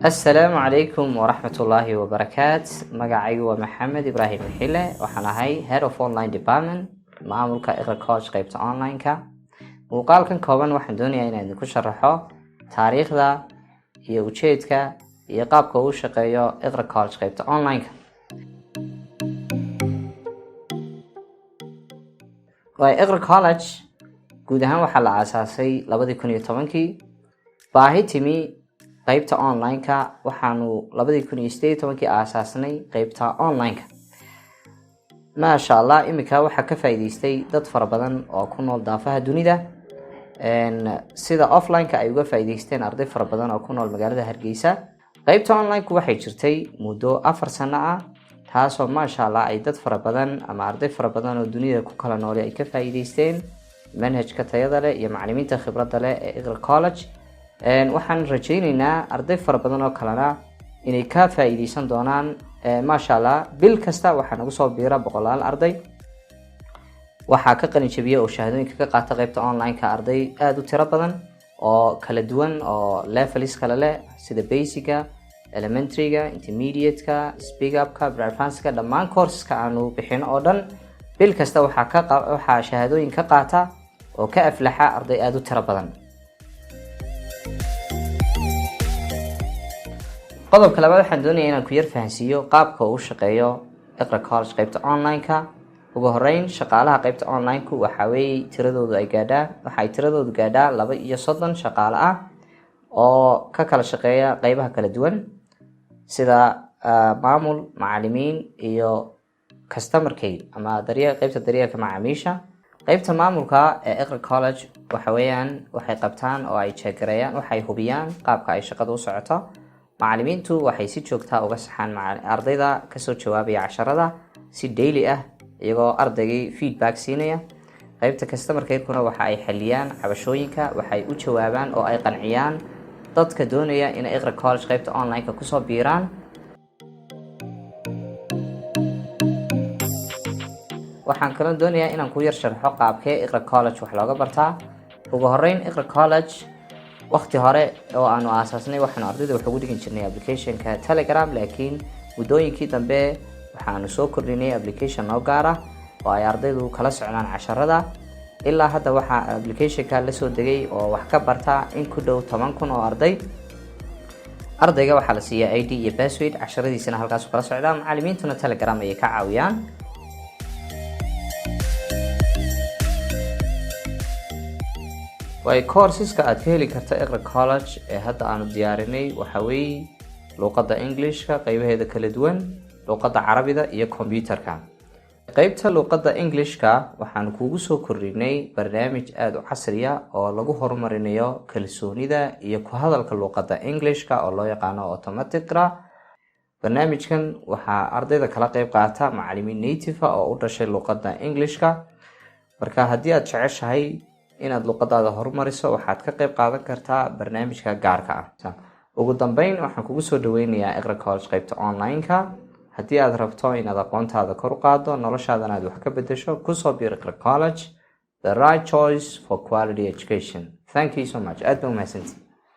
السلام عليكم ورحمة الله وبركاته. magacaygu waa maxamed ibraahim xile, waxaan ahay head of online department maamulka iqra college qaybta online-ka. muuqaalkan kooban waxaan doonayaa inaan idinku sharaxo taariikhda iyo ujeedka iyo qaabka uu shaqeeyo iqra college qaybta online-ka. iqra college guud ahaan waxaa la aasaasay 2010kii. baahi timi qaybta online-ka waxaanu 2018kii aasaasnay qaybta online-ka. maasha allah, imika waxaa ka faa'iidaystay dad fara badan oo ku nool daafaha dunida, sida offline-ka ay uga faa'iidaysteen arday fara badan oo ku nool magaalada Hargeysa. qaybta online-ku waxay jirtay muddo 4 sano ah, taasoo maasha allah ay dad fara badan ama arday fara badan oo dunida ku kala nool ay ka faa'iidaysteen manhajka tayada leh iyo macallimiinta khibradda leh ee iqra college. waxaan rajaynaynaa arday fara badan oo kalena inay ka faa'iideysan doonaan. maasha allah, bil kasta waxaa nagu soo biira boqolaal arday. waxaa ka qalin jabiya oo shahaadooyinka ka qaata qaybta online-ka arday aada u tiro badan oo kala duwan oo levels kale leh, sida basic-ga, elementary-ga, intermediate-ka, speak up-ka, advanced-ka. dhammaan courseska aanu bixino oo dhan bil kasta waxaa shahaadooyin ka qaata oo ka aflaxa arday aada u tiro badan. qodobka labaad, waxaan doonayaa inaan ku yar fahansiiyo qaabka uu shaqeeyo iqra college qaybta online-ka. ugu horeyn, shaqaalaha qaybta online-ku waxay tiradoodu gaadhaa 32 shaqaale ah oo ka kala shaqeeya qaybaha kala duwan sida maamul, macallimiin iyo customer care ama qaybta daryeelka macaamiisha. qaybta maamulka ee iqra college waxay qabtaan oo ay jeegareeyaan, waxay hubiyaan qaabka ay shaqada u socoto. macallimiintu waxay si joogta uga saxaan ardayda kasoo jawaabaya casharada si daily ah, iyagoo ardaygii feedback siinaya. qaybta customer care-kuna waxa ay xaliyaan cabashooyinka, waxay u jawaabaan oo ay qanciyaan dadka doonaya inay iqra college qaybta online-ka kusoo biiraan. waxaan kaloo doonayaa inaan ku yar sharxo qaabkee iqra college wax looga bartaa. ugu horeyn, iqra college waqti hore oo aanu aasaasnay waxaanu ardayda wax ugu dhigin jirnay application-ka Telegram, laakiin muddooyinkii dambe waxaanu soo kordhinay application noo gaar ah oo ay ardaydu kala socdaan casharada. ilaa hadda waxaa application-ka la soo degay oo wax ka barta in ku dhow 10,000 oo arday. ardayga waxaa la siiyaa ID iyo password, casharadiisana halkaas kala socdaa. macallimiintuna Telegram ayay ka caawiyaan. courseska aad ka heli karta iqra college ee hadda aanu diyaarinay waxaa weeye luuqadda Englishka qaybaheeda kala duwan, luuqadda Carabida iyo computerka. qaybta luuqadda Englishka waxaanu kugu soo kordhinay barnaamij aada u casri ah oo lagu horumarinayo kalsoonida iyo ku hadalka luuqadda Englishka oo loo yaqaano automatic gra. barnaamijkan waxaa ardayda kala qayb qaata macallimiin native ah oo u dhashay luuqadda Englishka. marka haddii aad jeceshahay inaad luuqadaada horumariso, waxaad ka qayb qaadan kartaa barnaamijka gaarka ah. ugu dambeyn, waxaan kugu soo dhaweynayaa iqra college qaybta online-ka. haddii aad rabto inaad aqoontaada kor u qaado, noloshaadana aad wax ka bedesho, kusoo biir iqra college, the right choice for quality education. thank you so much. aad ba umahadsantihi.